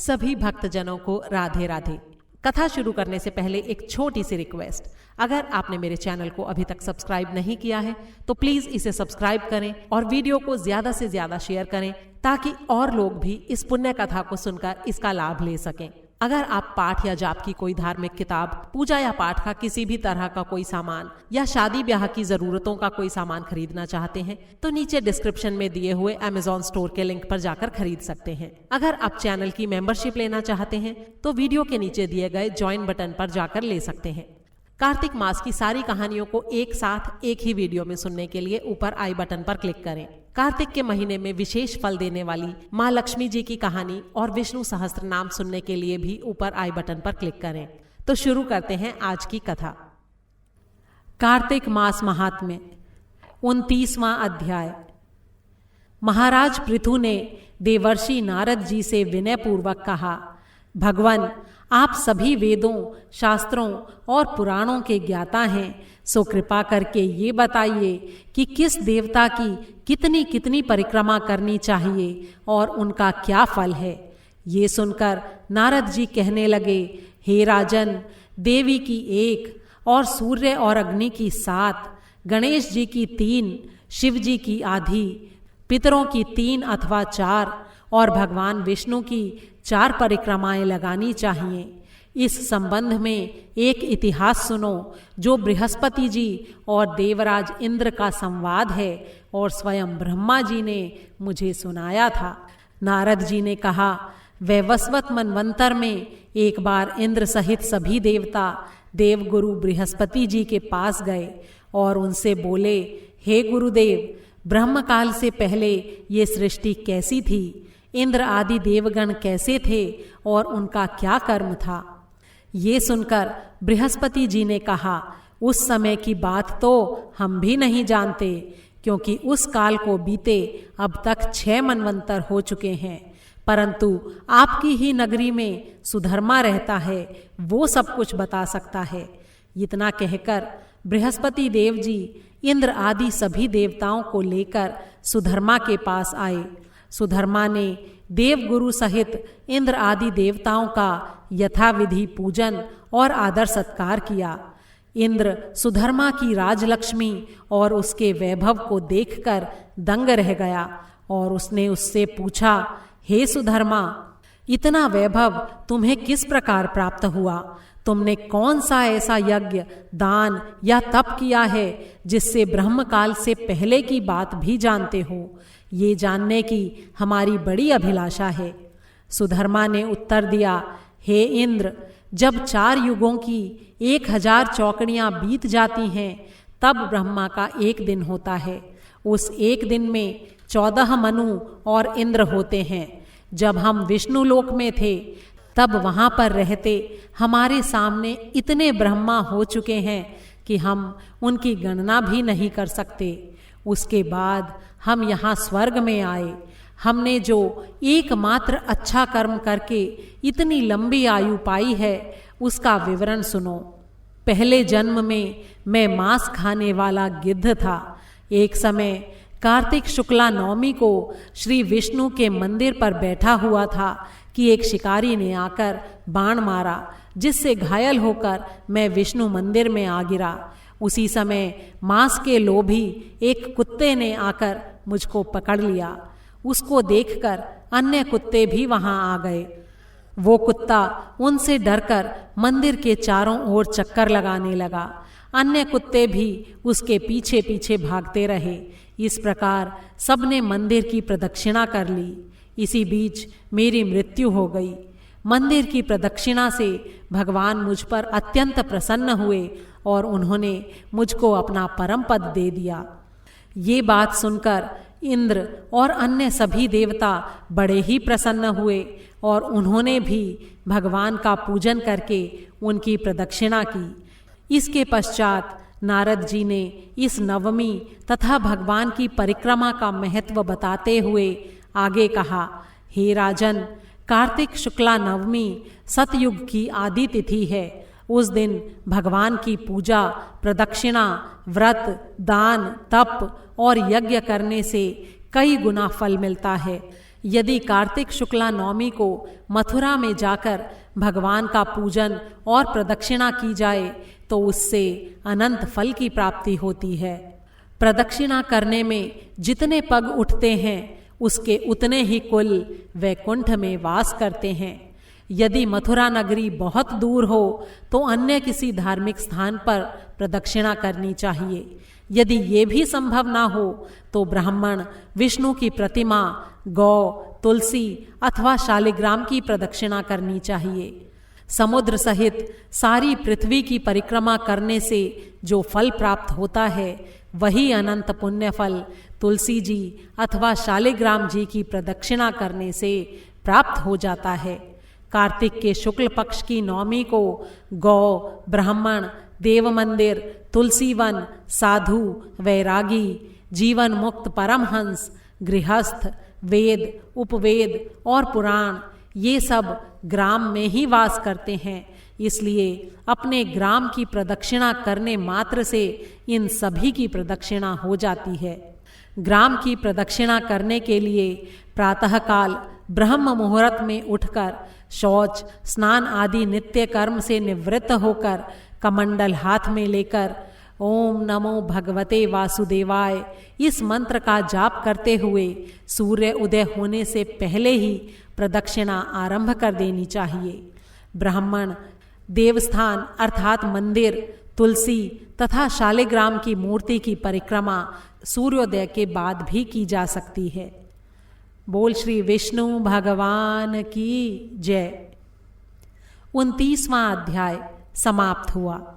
सभी भक्तजनों को राधे राधे। कथा शुरू करने से पहले एक छोटी सी रिक्वेस्ट, अगर आपने मेरे चैनल को अभी तक सब्सक्राइब नहीं किया है तो प्लीज इसे सब्सक्राइब करें और वीडियो को ज्यादा से ज्यादा शेयर करें ताकि और लोग भी इस पुण्य कथा को सुनकर इसका लाभ ले सकें। अगर आप पाठ या जाप की कोई धार्मिक किताब, पूजा या पाठ का किसी भी तरह का कोई सामान या शादी ब्याह की जरूरतों का कोई सामान खरीदना चाहते हैं तो नीचे डिस्क्रिप्शन में दिए हुए अमेज़न स्टोर के लिंक पर जाकर खरीद सकते हैं। अगर आप चैनल की मेंबरशिप लेना चाहते हैं तो वीडियो के नीचे दिए गए ज्वाइन बटन पर जाकर ले सकते हैं। कार्तिक मास की सारी कहानियों को एक साथ एक ही वीडियो में सुनने के लिए ऊपर आई बटन पर क्लिक करें। कार्तिक के महीने में विशेष फल देने वाली माँ लक्ष्मी जी की कहानी और विष्णु सहस्त्र नाम सुनने के लिए भी ऊपर आई बटन पर क्लिक करें। तो शुरू करते हैं आज की कथा। कार्तिक मास महात्म्य 29वां अध्याय। महाराज पृथु ने देवर्षि नारद जी से विनय पूर्वक कहा, भगवान, आप सभी वेदों, शास्त्रों और पुराणों के ज्ञाता हैं, सो कृपा करके ये बताइए कि किस देवता की कितनी कितनी परिक्रमा करनी चाहिए और उनका क्या फल है। ये सुनकर नारद जी कहने लगे, हे राजन, देवी की 1 और सूर्य और अग्नि की 7, गणेश जी की 3, शिव जी की आधी, पितरों की 3 अथवा 4 और भगवान विष्णु की 4 परिक्रमाएं लगानी चाहिए। इस संबंध में एक इतिहास सुनो जो बृहस्पति जी और देवराज इंद्र का संवाद है और स्वयं ब्रह्मा जी ने मुझे सुनाया था। नारद जी ने कहा, वैवस्वत मनवंतर में एक बार इंद्र सहित सभी देवता देवगुरु बृहस्पति जी के पास गए और उनसे बोले, हे गुरुदेव, ब्रह्मकाल से पहले ये सृष्टि कैसी थी? इंद्र आदि देवगण कैसे थे और उनका क्या कर्म था? ये सुनकर बृहस्पति जी ने कहा, उस समय की बात तो हम भी नहीं जानते, क्योंकि उस काल को बीते अब तक 6 मनवंतर हो चुके हैं, परंतु आपकी ही नगरी में सुधर्मा रहता है, वो सब कुछ बता सकता है। इतना कहकर बृहस्पति देव जी इंद्र आदि सभी देवताओं को लेकर सुधर्मा के पास आए। सुधर्मा ने देवगुरु सहित इंद्र आदि देवताओं का यथाविधि पूजन और आदर सत्कार किया। इंद्र सुधर्मा की राजलक्ष्मी और उसके वैभव को देखकर दंग रह गया और उसने उससे पूछा, हे सुधर्मा, इतना वैभव तुम्हें किस प्रकार प्राप्त हुआ? तुमने कौन सा ऐसा यज्ञ, दान या तप किया है जिससे ब्रह्मकाल से पहले की बात भी जानते हो? ये जानने की हमारी बड़ी अभिलाषा है। सुधर्मा ने उत्तर दिया, हे इंद्र, जब 4 युगों की 1000 चौकड़ियां बीत जाती हैं तब ब्रह्मा का एक दिन होता है। उस एक दिन में 14 मनु और इंद्र होते हैं। जब हम विष्णु लोक में थे तब वहां पर रहते हमारे सामने इतने ब्रह्मा हो चुके हैं कि हम उनकी गणना भी नहीं कर सकते। उसके बाद हम यहाँ स्वर्ग में आए। हमने जो एकमात्र अच्छा कर्म करके इतनी लंबी आयु पाई है उसका विवरण सुनो। पहले जन्म में मैं मांस खाने वाला गिद्ध था। एक समय कार्तिक शुक्ला नवमी को श्री विष्णु के मंदिर पर बैठा हुआ था कि एक शिकारी ने आकर बाण मारा, जिससे घायल होकर मैं विष्णु मंदिर में आ गिरा। उसी समय मांस के लोभी एक कुत्ते ने आकर मुझको पकड़ लिया। उसको देखकर अन्य कुत्ते भी वहां आ गए। वो कुत्ता उनसे डरकर मंदिर के चारों ओर चक्कर लगाने लगा। अन्य कुत्ते भी उसके पीछे पीछे भागते रहे। इस प्रकार सबने मंदिर की प्रदक्षिणा कर ली। इसी बीच मेरी मृत्यु हो गई। मंदिर की प्रदक्षिणा से भगवान मुझ पर अत्यंत प्रसन्न हुए और उन्होंने मुझको अपना परम पद दे दिया। ये बात सुनकर इंद्र और अन्य सभी देवता बड़े ही प्रसन्न हुए और उन्होंने भी भगवान का पूजन करके उनकी प्रदक्षिणा की। इसके पश्चात नारद जी ने इस नवमी तथा भगवान की परिक्रमा का महत्व बताते हुए आगे कहा, हे राजन, कार्तिक शुक्ला नवमी सतयुग की आदि तिथि है। उस दिन भगवान की पूजा, प्रदक्षिणा, व्रत, दान, तप और यज्ञ करने से कई गुना फल मिलता है। यदि कार्तिक शुक्ला नवमी को मथुरा में जाकर भगवान का पूजन और प्रदक्षिणा की जाए तो उससे अनंत फल की प्राप्ति होती है। प्रदक्षिणा करने में जितने पग उठते हैं उसके उतने ही कुल वैकुंठ में वास करते हैं। यदि मथुरा नगरी बहुत दूर हो तो अन्य किसी धार्मिक स्थान पर प्रदक्षिणा करनी चाहिए। यदि ये भी संभव ना हो तो ब्राह्मण विष्णु की प्रतिमा, गौ, तुलसी अथवा शालिग्राम की प्रदक्षिणा करनी चाहिए। समुद्र सहित सारी पृथ्वी की परिक्रमा करने से जो फल प्राप्त होता है वही अनंत पुण्य फल तुलसी जी अथवा शालिग्राम जी की प्रदक्षिणा करने से प्राप्त हो जाता है। कार्तिक के शुक्ल पक्ष की नवमी को गौ, ब्राह्मण, देव मंदिर, तुलसी वन, साधु, वैरागी, जीवन मुक्त परमहंस, गृहस्थ, वेद, उपवेद और पुराण ये सब ग्राम में ही वास करते हैं। इसलिए अपने ग्राम की प्रदक्षिणा करने मात्र से इन सभी की प्रदक्षिणा हो जाती है। ग्राम की प्रदक्षिणा करने के लिए प्रातःकाल ब्रह्म मुहूर्त में उठकर शौच, स्नान आदि नित्य कर्म से निवृत्त होकर कमंडल हाथ में लेकर ओम नमो भगवते वासुदेवाय इस मंत्र का जाप करते हुए सूर्य उदय होने से पहले ही प्रदक्षिणा आरंभ कर देनी चाहिए। ब्राह्मण देवस्थान अर्थात मंदिर, तुलसी तथा शालिग्राम की मूर्ति की परिक्रमा सूर्योदय के बाद भी की जा सकती है। बोल श्री विष्णु भगवान की जय। 29वां अध्याय समाप्त हुआ।